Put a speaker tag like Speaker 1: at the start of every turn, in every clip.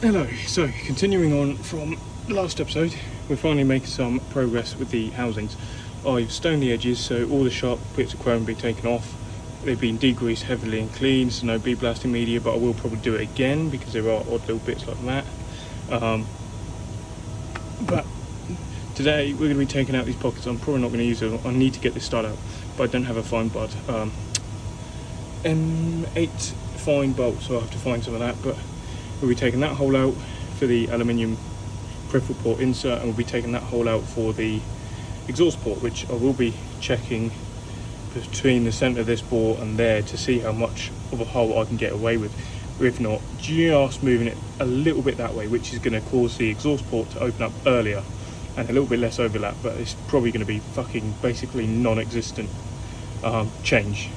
Speaker 1: Hello, so continuing on from the last episode, we're finally making some progress with the housings. I've stoned the edges so all the sharp bits of chrome be taken off. They've been degreased heavily and cleaned, so no bead blasting media, but I will probably do it again because there are odd little bits like that. But today we're going to be taking out these pockets. I'm probably not going to use them. I need to get this stud out, but I don't have a fine bud. M8 fine bolt, so I'll have to find some of that, but we'll be taking that hole out for the aluminium peripheral port insert, and we'll be taking that hole out for the exhaust port, which I will be checking between the centre of this bore and there to see how much of a hole I can get away with. If not, just moving it a little bit that way, which is going to cause the exhaust port to open up earlier and a little bit less overlap, but it's probably going to be fucking basically non-existent change.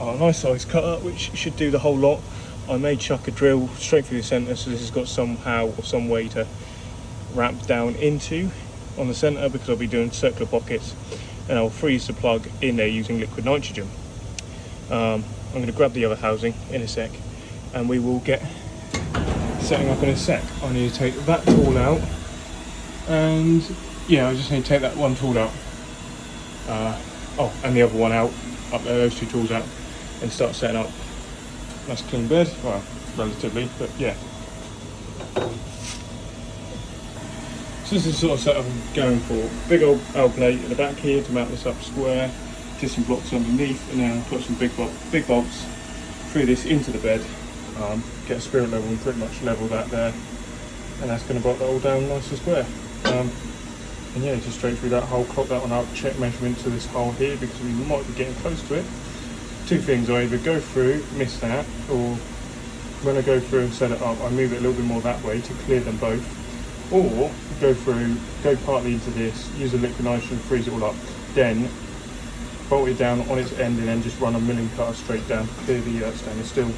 Speaker 1: A nice size cutter, which should do the whole lot. I may chuck a drill straight through the centre, so this has got somehow or some way to ramp down into on the centre, because I'll be doing circular pockets, and I'll freeze the plug in there using liquid nitrogen. I'm going to grab the other housing in a sec, and we will get setting up in a sec. I need to take that tool out, and yeah, I just need to take that one tool out. And the other one out, up there, those two tools out, and start setting up. Nice clean bed, well, relatively, but yeah. So this is the sort of setup I'm going for. Big old L plate at the back here to mount this up square, just some blocks underneath, and then I'll put some big bolts through this into the bed, get a spirit level and pretty much level that there, and that's going to bolt that all down nice and square. And yeah, just straight through that hole, clock that one up, check measurement to this hole here, because we might be getting close to it. Two things, I either go through, miss that, or when I go through and set it up, I move it a little bit more that way to clear them both, or go through, go partly into this, use a liquid nitrogen, freeze it all up, then bolt it down on its end and then just run a milling cutter straight down to clear the stainless steel.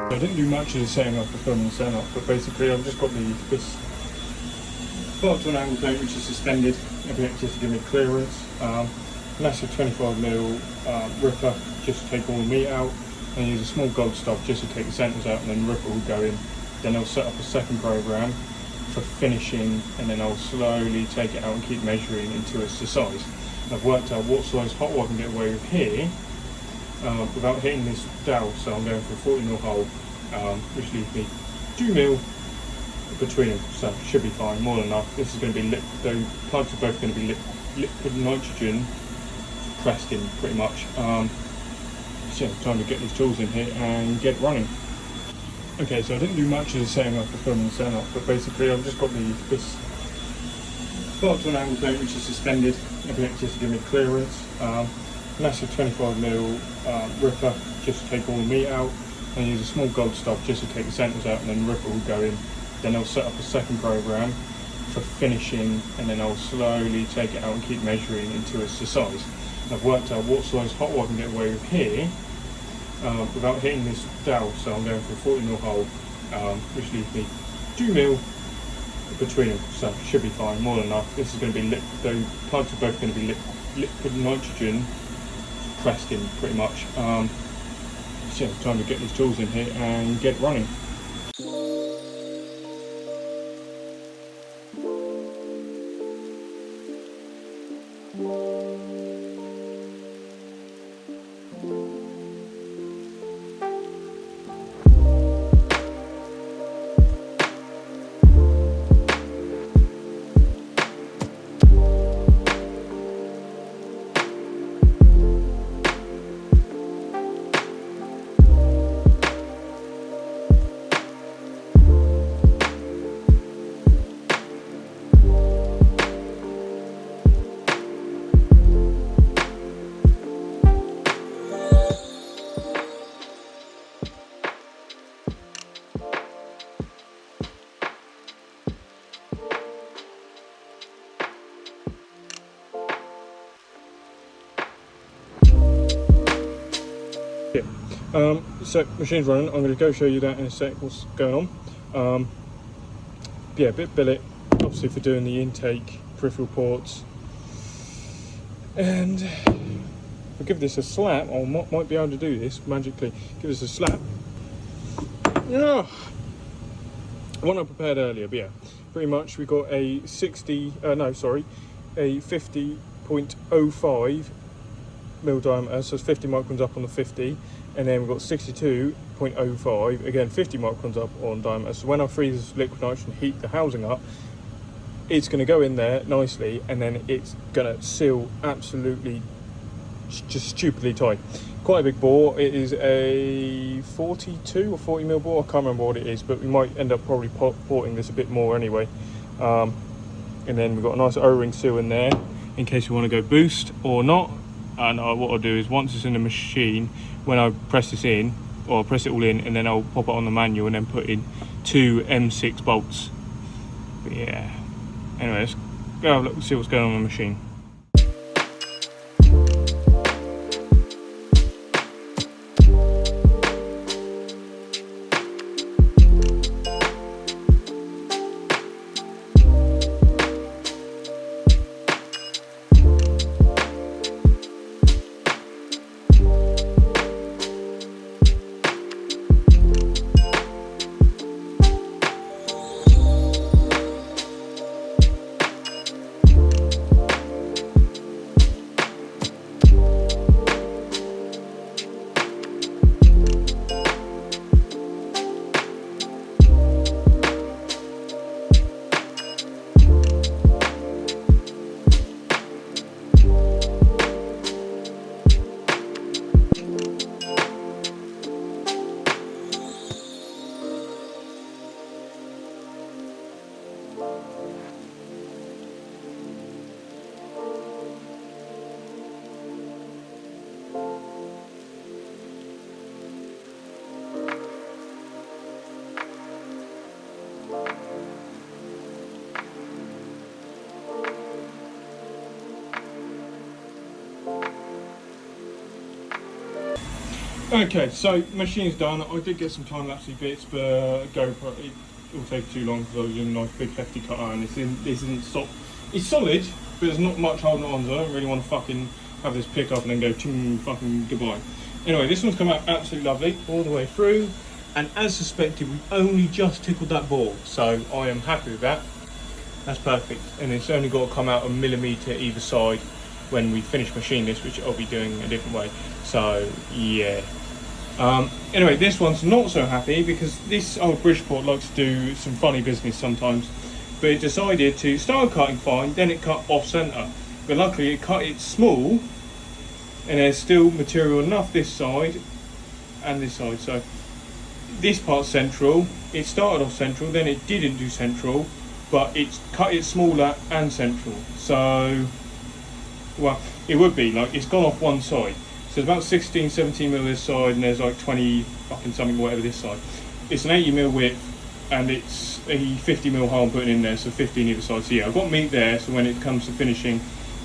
Speaker 1: I didn't do much of the setting up, the filming setting up, but basically I've just got this part to an angle plate which is suspended a bit just to give me clearance. Massive 25mm ripper just to take all the meat out, and use a small gold stub just to take the centres out, and then the ripper will go in. Then I'll set up a second program for finishing, and then I'll slowly take it out and keep measuring until it's the size. I've worked out what size hot wire I can get away with here without hitting this dowel, so I'm going for a 40mm hole, which leaves me 2mm between them, so should be fine, more than enough. This is going to be the plugs are both going to be liquid nitrogen pressed in pretty much. So time to get these tools in here and get it running. Okay, so I didn't do much of the setting up of filming the setup, but basically I've just got this throttle angle plate which is suspended a bit just to give me clearance. Massive 25mm ripper just to take all the meat out, and use a small gold stub just to take the centres out, and then the ripper will go in. Then I'll set up a second program for finishing, and then I'll slowly take it out and keep measuring until it's the size. I've worked out what size hot wire I can get away with here without hitting this dowel, so I'm going for a 40mm hole, which leaves me 2mm between them, so should be fine, more than enough. This is going to be the plugs are both going to be liquid nitrogen pressed in pretty much. So yeah, time to get these tools in here and get running. So machine's running. I'm going to go show you that in a sec, what's going on. Yeah, a bit billet obviously for doing the intake peripheral ports, and if I give this a slap, I might be able to do this magically. Give this a slap. Yeah, one I prepared earlier, but yeah, pretty much we got a 50.05 mil diameter, so it's 50 microns up on the 50, and then we've got 62.05, again 50 microns up on diameter. So when I freeze this liquid nitrogen, heat the housing up, it's going to go in there nicely, and then it's going to seal absolutely just stupidly tight. Quite a big bore. It is a 42 or 40 mil bore, I can't remember what it is, but we might end up probably porting this a bit more anyway. And then we've got a nice O-ring seal in there in case you want to go boost or not. And what I'll do is, once it's in the machine, when I press this in, or I'll press it all in, and then I'll pop it on the manual and then put in 2 M6 bolts. But yeah, anyway, let's go have a look and see what's going on the machine. Okay, so machine's done. I did get some time-lapse bits, but GoPro, it will take too long because I was using a nice big hefty cutter, and this isn't stop. It's solid, but there's not much holding on, so I don't really want to fucking have this pick up and then go fucking goodbye. Anyway, this one's come out absolutely lovely all the way through, and as suspected, we only just tickled that bore, so I am happy with that. That's perfect, and it's only got to come out a millimetre either side when we finish machine this, which I'll be doing a different way. So yeah. Anyway, this one's not so happy because this old Bridgeport likes to do some funny business sometimes, but it decided to start cutting fine, then it cut off centre, but luckily it cut it small, and there's still material enough this side and this side, so this part's central. It started off central, then it didn't do central, but it's cut it smaller and central. So, well, it would be like it's gone off one side. So it's about 16, 17 mil this side, and there's like 20 fucking something whatever this side. It's an 80 mil width, and it's a 50 mil hole I'm putting in there, so 15 either side. So yeah, I've got meat there. So when it comes to finishing,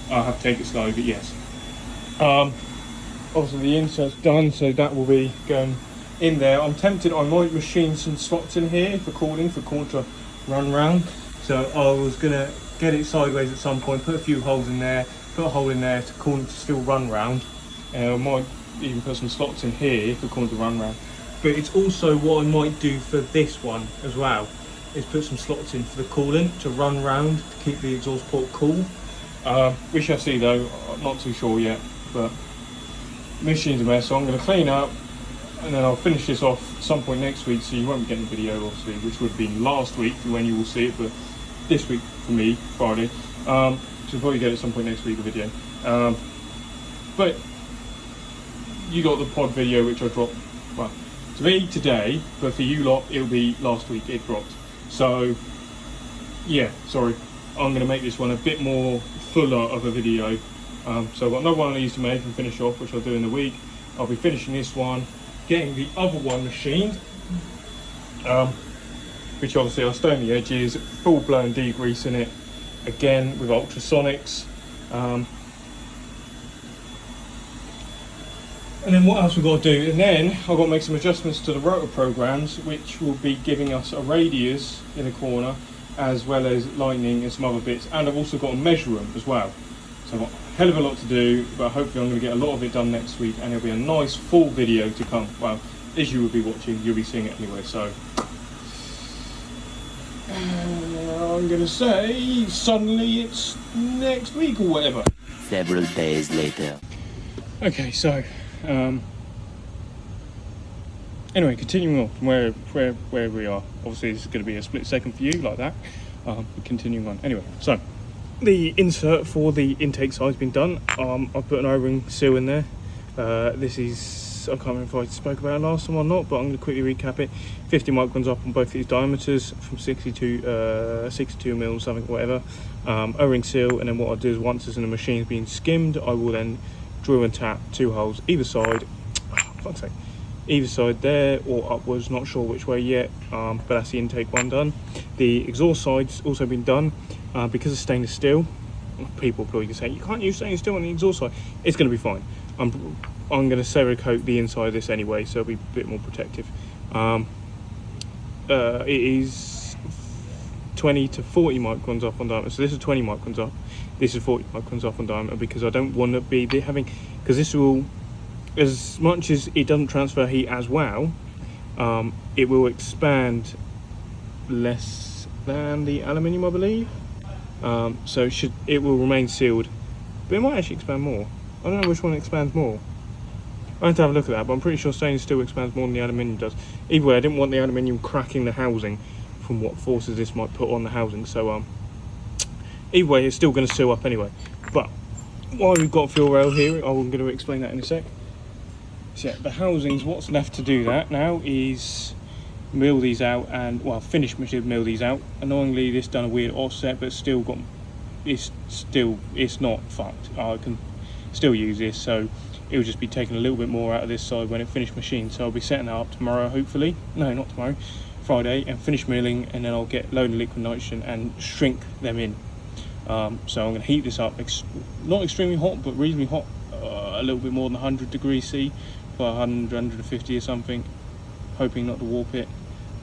Speaker 1: I'll have to take it slow. But yes, obviously the insert's done, so that will be going in there. I'm tempted. I might machine some slots in here for cooling to run round. So I was gonna get it sideways at some point, put a few holes in there, put a hole in there to coolant to still run round. I might even put some slots in here for coolant to run round. But it's also what I might do for this one as well, is put some slots in for the coolant to run round to keep the exhaust port cool. We shall see though. I'm not too sure yet, but the machine's a mess, so I'm going to clean up and then I'll finish this off at some point next week, so you won't be getting the video obviously, which would be last week when you will see it, but this week for me, Friday. So you'll probably get it at some point next week, the video. But you got the pod video which I dropped, well, to me today, but for you lot it'll be last week it dropped. So yeah, sorry, I'm going to make this one a bit more fuller of a video. So I've got another one of these to make and finish off, which I'll do in the week. I'll be finishing this one, getting the other one machined, which obviously I'll stone the edges, full blown degrease in it, again with ultrasonics. And then what else we've got to do? And then I've got to make some adjustments to the rotor programs, which will be giving us a radius in the corner, as well as lightning and some other bits. And I've also got to measure them as well. So I've got a hell of a lot to do, but hopefully I'm going to get a lot of it done next week, and it'll be a nice full video to come. Well, as you will be watching, you'll be seeing it anyway. So I'm going to say suddenly it's next week or whatever.
Speaker 2: Several days later.
Speaker 1: Okay, so anyway, continuing on from where we are. Obviously this is going to be a split second for you like that, but continuing on anyway. So the insert for the intake side has been done. I've put an O-ring seal in there. This is, I can't remember if I spoke about it last time or not, but I'm going to quickly recap it. 50 microns up on both these diameters from 62 mil something whatever. O-ring seal, and then what I'll do is once it's in the machine's been skimmed, I will then drill and tap 2 holes either side, fuck's sake, either side there or upwards, not sure which way yet, but that's the intake one done. The exhaust side's also been done. Because it's stainless steel, people probably can say you can't use stainless steel on the exhaust side. It's going to be fine. I'm going to Cerakote the inside of this anyway, so it'll be a bit more protective. It is 20 to 40 microns up on diameter, so this is 20 microns up, this is 40 microns up on diameter, because I don't want to be having, because this will, as much as it doesn't transfer heat as well, it will expand less than the aluminium, I believe. So it will remain sealed, but it might actually expand more. I don't know which one expands more. I have to have a look at that, but I'm pretty sure stainless steel expands more than the aluminium does. Either way, I didn't want the aluminium cracking the housing from what forces this might put on the housing, so either way it's still going to seal up anyway. But while we've got fuel rail here, I'm going to explain that in a sec. So yeah, the housings, what's left to do that now is mill these out, and well, finish mill these out. Annoyingly this done a weird offset, but still got, it's not fucked. I can still use this, so it'll just be taking a little bit more out of this side when it finished machined. So I'll be setting that up tomorrow, hopefully, no, not tomorrow, Friday, and finish milling, and then I'll get loaded liquid nitrogen and shrink them in. So I'm going to heat this up, not extremely hot, but reasonably hot, a little bit more than 100 degrees C, for 100, 150 or something, hoping not to warp it.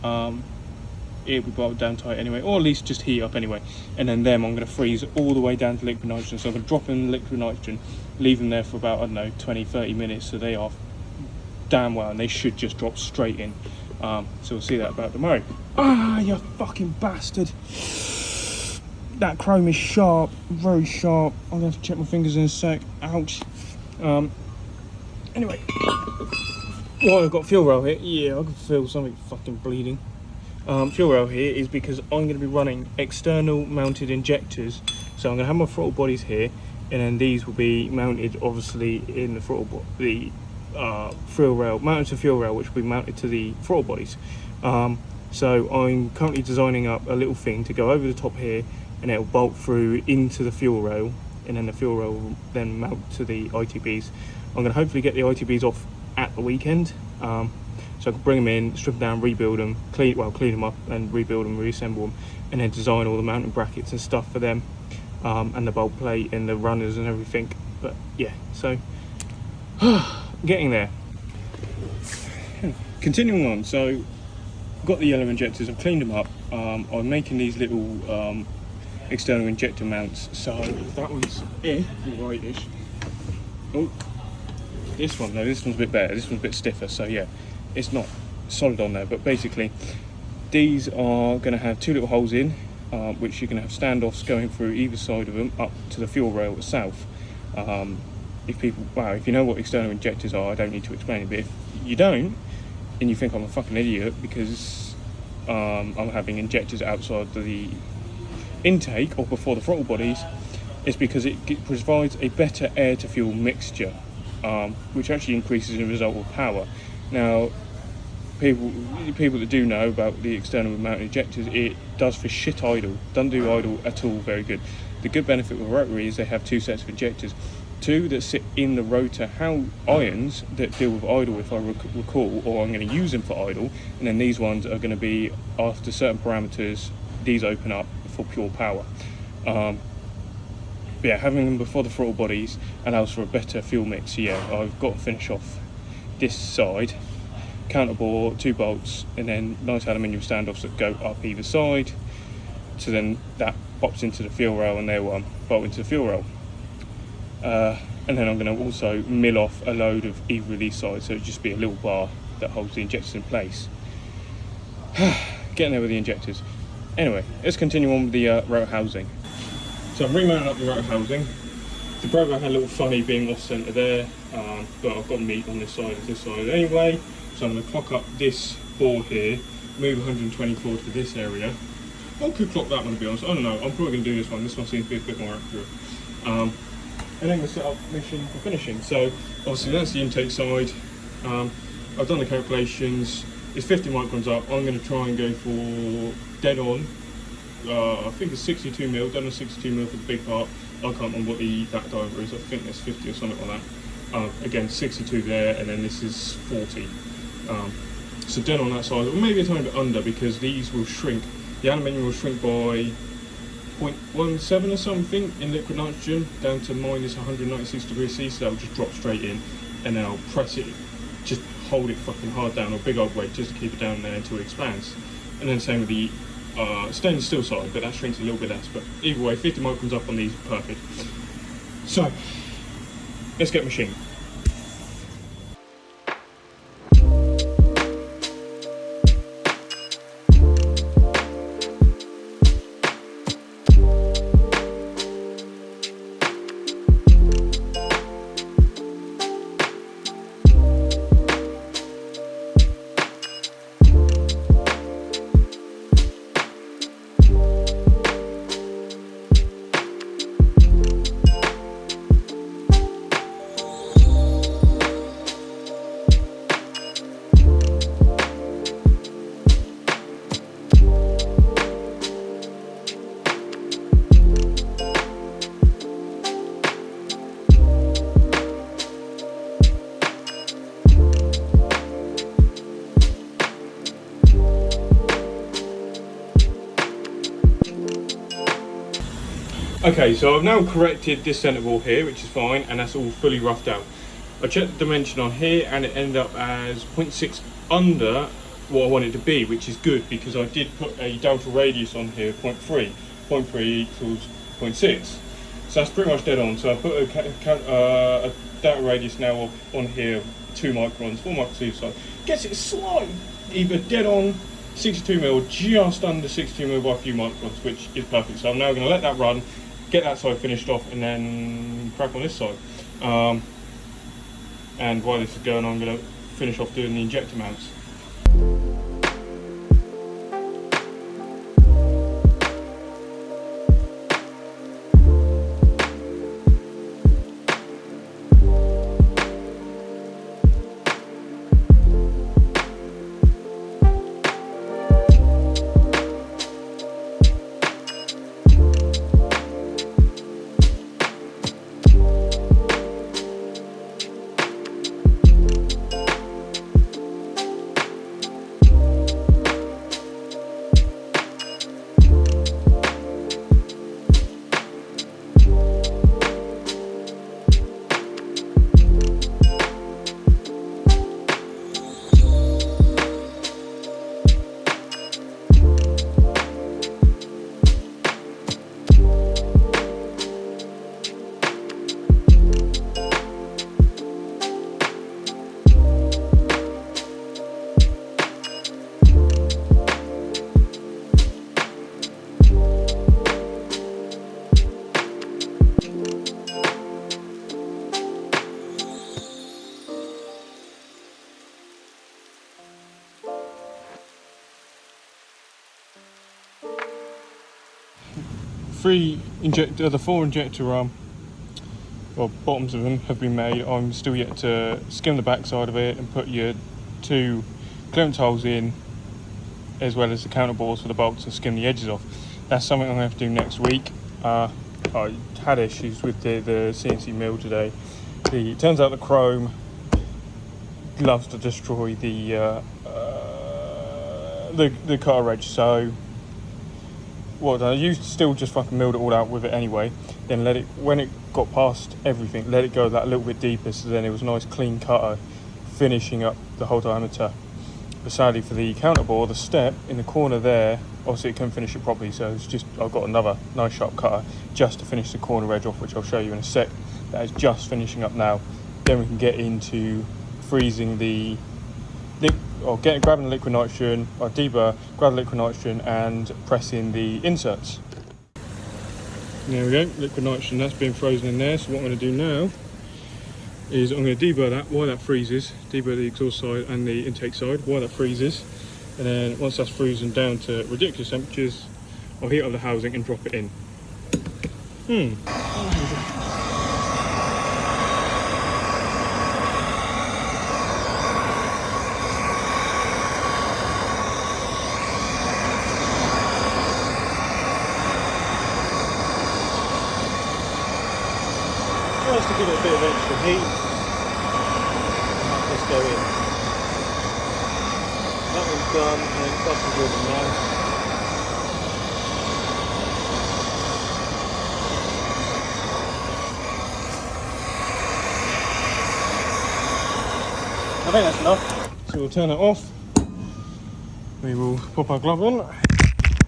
Speaker 1: It'll be brought down tight anyway, or at least just heat up anyway. And then I'm going to freeze all the way down to liquid nitrogen. So I'm going to drop in liquid nitrogen, leave them there for about, I don't know, 20-30 minutes, so they are damn well, and they should just drop straight in. So we'll see that about tomorrow. Ah, you fucking bastard. That chrome is sharp, very sharp. I'm going to have to check my fingers in a sec. Ouch. Anyway. Well, I've got fuel rail here. Yeah, I can feel something fucking bleeding. Fuel rail here is because I'm going to be running external mounted injectors. So I'm going to have my throttle bodies here, and then these will be mounted obviously in the throttle fuel rail, mounted to fuel rail, which will be mounted to the throttle bodies. So I'm currently designing up a little thing to go over the top here, and it'll bolt through into the fuel rail, and then the fuel rail will then mount to the ITBs. I'm going to hopefully get the ITBs off at the weekend, so I can bring them in, strip them down, rebuild them, clean them up and rebuild them, reassemble them, and then design all the mounting brackets and stuff for them, and the bolt plate and the runners and everything. But yeah, so getting there. Continuing on, so got the yellow injectors, I've cleaned them up. I'm making these little external injector mounts. So that one's rightish. Oh, this one though, this one's a bit better, this one's a bit stiffer, so yeah, it's not solid on there, but basically these are going to have two little holes in, which you're going to have standoffs going through either side of them up to the fuel rail itself. If you know what external injectors are, I don't need to explain it, but if you don't, and you think I'm a fucking idiot because I'm having injectors outside the intake or before the throttle bodies, it's because it provides a better air to fuel mixture, which actually increases the result of power. Now, people that do know about the external mounted injectors, it does for shit idle, doesn't do idle at all very good. The good benefit with rotary is they have two sets of injectors, two that sit in the rotor irons that deal with idle, if I recall, or I'm going to use them for idle, and then these ones are going to be, after certain parameters, these open up for pure power. Yeah, having them before the throttle bodies allows for a better fuel mix. So yeah, I've got to finish off this side, counterbore, 2 bolts, and then nice aluminium standoffs that go up either side, so then that pops into the fuel rail and they'll bolt into the fuel rail. And then I'm going to also mill off a load of either of these sides, so it'll just be a little bar that holds the injectors in place. Getting there with the injectors. Anyway, let's continue on with the rotor housing. So I'm remounting up the rotor housing. The program had a little funny being off centre there, but I've got meat on this side and this side anyway, so I'm going to clock up this board here, move 124 to this area. I could clock that one, to be honest. I don't know, I'm probably going to do this one. This one seems to be a bit more accurate. And then we'll set up mission for finishing. So obviously that's the intake side. I've done the calculations. It's 50 microns up. I'm going to try and go for dead on. I think it's 62mm, done a 62mm for the big part. I can't remember what that diver is. I think there's 50 or something like that. Again, 62 there, and then this is 40. So dead on that side, or maybe a tiny bit under, because these will shrink. The aluminium will shrink by 0.17 or something in liquid nitrogen, down to minus 196 degrees C, so that'll just drop straight in, and then I'll press it, just hold it fucking hard down, or big old weight, just to keep it down there until it expands. And then same with the stainless steel side, but that shrinks a little bit less. But either way, 50 microns up on these, perfect. So, let's get machined. Okay, so I've now corrected this centre wall here, which is fine, and that's all fully roughed out. I checked the dimension on here and it ended up as 0.6 under what I want it to be, which is good because I did put a delta radius on here, 0.3. 0.3 equals 0.6. So that's pretty much dead on. So I put a delta radius now on here, 2 microns, 4 microns either side. Gets it slightly either dead on 62mm, just under 62mm by a few microns, which is perfect. So I'm now going to let that run, get that side finished off, and then crack on this side. And while this is going on, I'm going to finish off doing the injector mounts. the 4 injector well, bottoms of them have been made. I'm still yet to skim the back side of it and put your 2 clearance holes in, as well as the counterbores for the bolts, and skim the edges off. That's something I'm going to have to do next week. I had issues with the CNC mill today. It turns out the chrome loves to destroy the cutter edge, so what I used to still just fucking milled it all out with it anyway, then let it, when it got past everything, let it go that little bit deeper, so then it was a nice clean cutter finishing up the whole diameter. But sadly for the counterbore, the step in the corner there, obviously it couldn't finish it properly, so it's just, I've got another nice sharp cutter just to finish the corner edge off, which I'll show you in a sec. That is just finishing up now. Then we can get into freezing grabbing the liquid nitrogen, or deburr, grab the liquid nitrogen and pressing the inserts. There we go, liquid nitrogen, that's been frozen in there. So what I'm going to do now is I'm going to deburr that while that freezes, deburr the exhaust side and the intake side while that freezes, and then once that's frozen down to ridiculous temperatures, I'll heat up the housing and drop it in. Just to give it a bit of extra heat, let this go in. That one's done, and it's fucking good and nice. I think that's enough. So we'll turn it off. We will pop our glove on.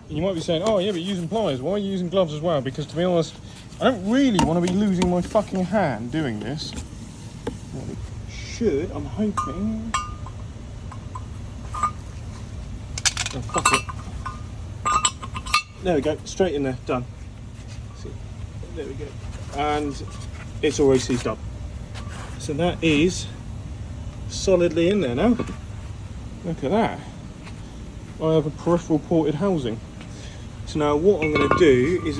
Speaker 1: You might be saying, oh yeah, but you're using pliers. Why are you using gloves as well? Because to be honest, I don't really want to be losing my fucking hand doing this. Well, it should, I'm hoping. Oh, fuck it. There we go, straight in there, done. See, there we go. And it's already seized up. So that is solidly in there now. Look at that. I have a peripheral ported housing. So now what I'm going to do is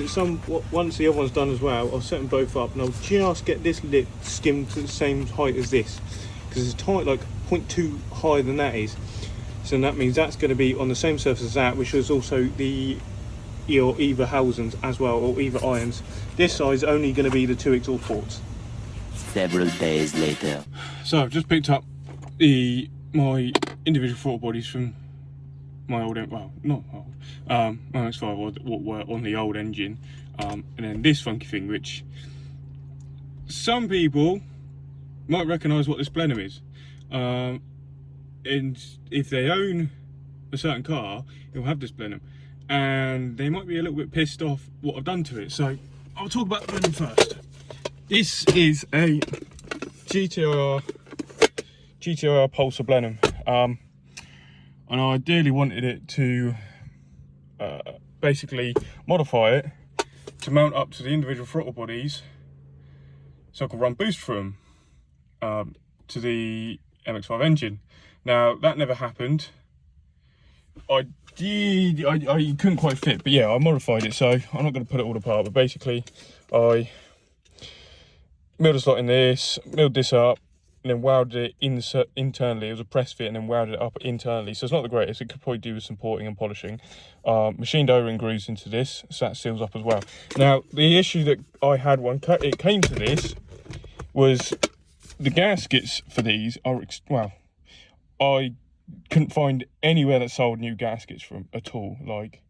Speaker 1: once the other one's done as well, I'll set them both up and I'll just get this lip skimmed to the same height as this, because it's tight like 0.2 higher than that is. So that means that's going to be on the same surface as that, which is also the either housings as well, or either irons. This side is only going to be the 2 exhaust ports.
Speaker 2: Several days later.
Speaker 1: So I've just picked up my individual throttle bodies from my old, well, not old, MX5 what were on the old engine, and then this funky thing, which some people might recognise what this plenum is, and if they own a certain car, it'll have this plenum, and they might be a little bit pissed off what I've done to it. So I'll talk about the plenum first. This is a GTR Pulsar plenum. And I ideally wanted it to basically modify it to mount up to the individual throttle bodies, so I could run boost through them to the MX5 engine. Now that never happened. I couldn't quite fit, but yeah, I modified it, so I'm not going to put it all apart, but basically I milled a slot in this, milled this up, and then welded it internally. It was a press fit, and then welded it up internally. So it's not the greatest. It could probably do with some porting and polishing. Machined O-ring grooves into this, so that seals up as well. Now, the issue that I had when it came to this was the gaskets for these are, well, I couldn't find anywhere that sold new gaskets from at all. Like,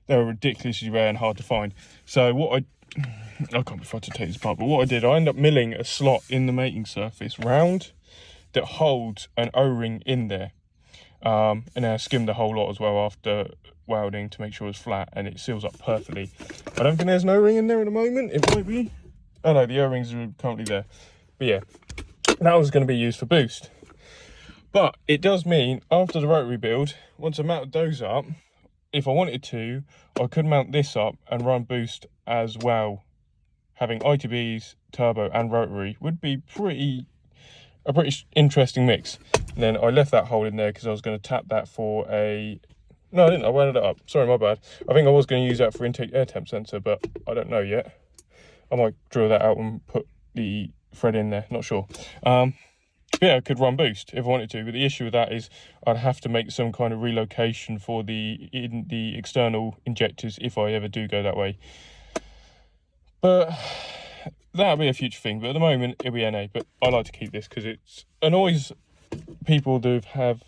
Speaker 1: they were ridiculously rare and hard to find. So what I can't be fucked to take this apart, but what I did, I ended up milling a slot in the mating surface round that holds an O-ring in there, and then I skimmed the whole lot as well after welding to make sure it's flat, and it seals up perfectly. I don't think there's an O-ring in there at the moment. It might be. Oh no, the O-rings are currently there. But yeah, that was going to be used for boost. But it does mean after the rotary build, once I mounted those up, if I wanted to, I could mount this up and run boost as well. Having ITBs, turbo and rotary would be a pretty interesting mix. And then I left that hole in there because I was going to tap that for a No, I didn't. I wound it up. Sorry, my bad. I think I was going to use that for intake air temp sensor, but I don't know yet. I might drill that out and put the thread in there. Not sure. Yeah, I could run boost if I wanted to, but the issue with that is I'd have to make some kind of relocation for the external injectors if I ever do go that way. But that'll be a future thing. But at the moment, it'll be NA. But I like to keep this because it annoys people who have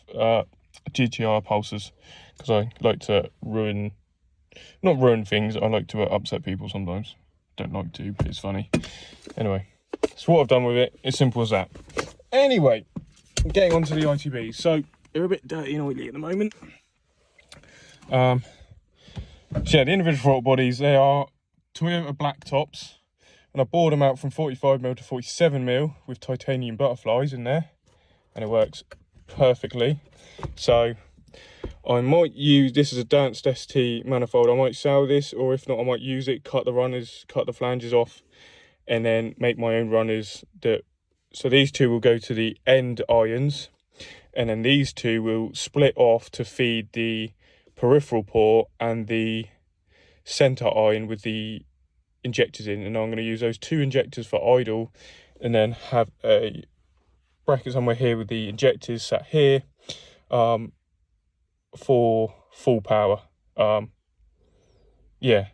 Speaker 1: GTR pulses, because I like to not ruin things. I like to upset people sometimes. Don't like to, but it's funny. Anyway, so what I've done with it, it's simple as that. Anyway, getting on to the ITBs. So they're a bit dirty and oily at the moment. So yeah, the individual throttle bodies, they are Toyota black tops, and I bored them out from 45mm to 47mm with titanium butterflies in there, and it works perfectly. So I might use this as a danced ST manifold. I might sell this, or if not, I might use it, cut the runners, cut the flanges off, and then make my own runners. So these two will go to the end irons, and then these two will split off to feed the peripheral port and the center iron with the injectors in. And I'm going to use those two injectors for idle, and then have a bracket somewhere here with the injectors sat here for full power. Yeah,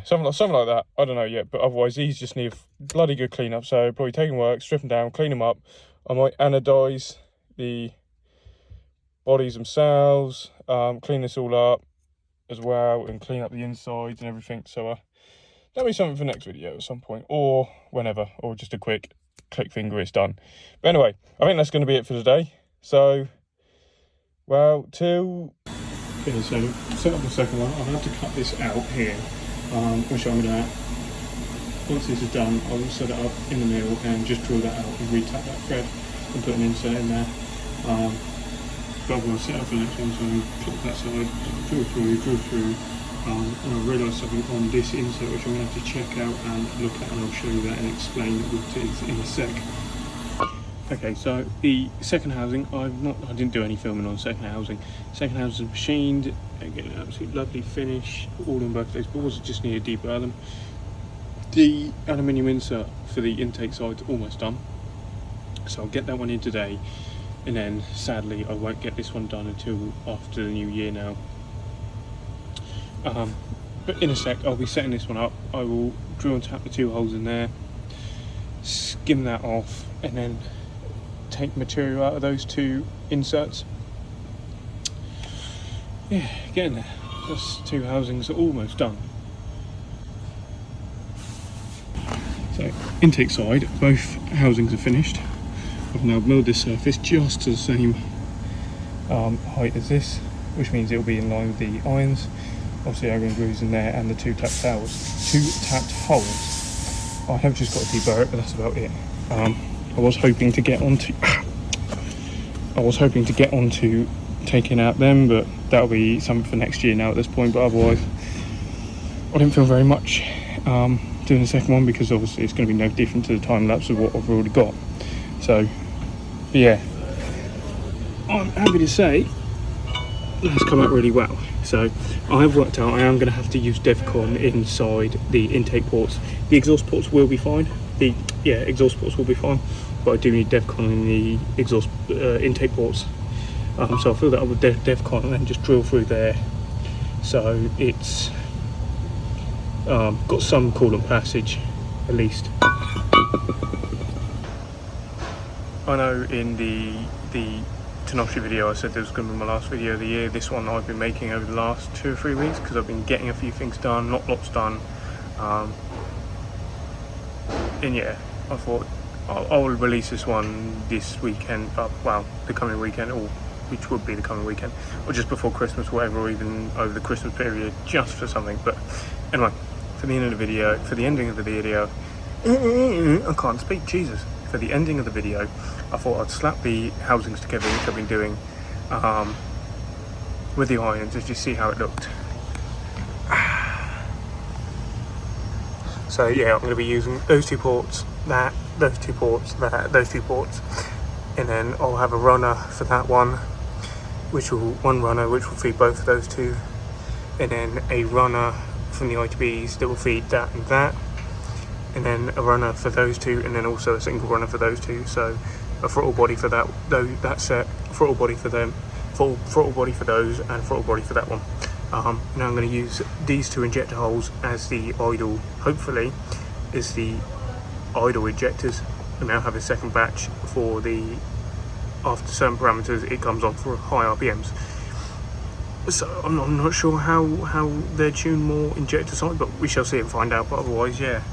Speaker 1: something like that. I don't know yet, but otherwise these just need bloody good cleanup. So probably taking work, strip them down, clean them up. I might anodise the bodies themselves, clean this all up as well, and clean up the insides and everything. So that'll be something for next video at some point, or whenever, or just a quick click finger, it's done. But anyway, I think that's going to be it for today. So, well, okay, so set up the second one. I'll have to cut this out here. Which I'm going to, once this is done, I will set it up in the mill and just drill that out and retap that thread and put an insert in there. But we'll set up the next one, so click that side, drill through, and I realised something on this insert which I'm going to have to check out and look at, and I'll show you that and explain what it is in a sec. Okay, so the second housing, I didn't do any filming on second housing. Second housing is machined, again, an absolutely lovely finish, all on both those boards. I just need to deburr them. The aluminium insert for the intake side's almost done, so I'll get that one in today, and then sadly I won't get this one done until after the new year now. But in a sec, I'll be setting this one up. I will drill and tap the two holes in there, skim that off, and then take material out of those two inserts. Yeah, getting there. Those two housings are almost done. So, intake side, both housings are finished. I've now milled this surface just to the same height as this, which means it will be in line with the irons. Obviously, air grooves in there, and the two tapped holes. I have just got to deburr it, but that's about it. I was hoping to get onto taking out them, but that'll be something for next year now at this point. But otherwise, I didn't feel very much doing the second one, because obviously it's going to be no different to the time lapse of what I've already got. So yeah, I'm happy to say that's come out really well. So I have worked out I am going to have to use DevCon inside the intake ports. The exhaust ports will be fine. Exhaust ports will be fine, but I do need DevCon in the exhaust intake ports. So I'll fill that up with DevCon and then just drill through there, so it's got some coolant passage at least. I know in the Tenoshi video I said this was going to be my last video of the year. This one I've been making over the last 2 or 3 weeks because I've been getting a few things done, not lots done. And yeah, I thought I'll release this one this weekend, the coming weekend, or which would be the coming weekend, or just before Christmas, whatever, or even over the Christmas period, just for something. But anyway, for the ending of the video, I can't speak, Jesus. For the ending of the video, I thought I'd slap the housings together, which I've been doing with the irons, just to see how it looked. So yeah, I'm going to be using those two ports, those two ports, and then I'll have a runner for that one,
Speaker 3: one runner which will feed both of those two, and then a runner from the ITBs that will feed that and that, and then a runner for those two, and then also a single runner for those two. So a throttle body for that set, throttle body for them, full throttle body for those, and throttle body for that one. Now I'm going to use these two injector holes as the idle, hopefully, is the idle injectors. And now have a second batch for the, after certain parameters, it comes on for high RPMs. So I'm not sure how they're tuned more injector side, but we shall see and find out. But otherwise, yeah.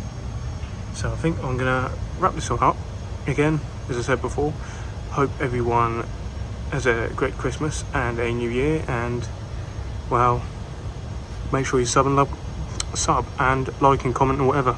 Speaker 3: So I think I'm gonna wrap this one up. Again, as I said before, hope everyone has a great Christmas and a New Year, and well, make sure you sub and like and comment and whatever.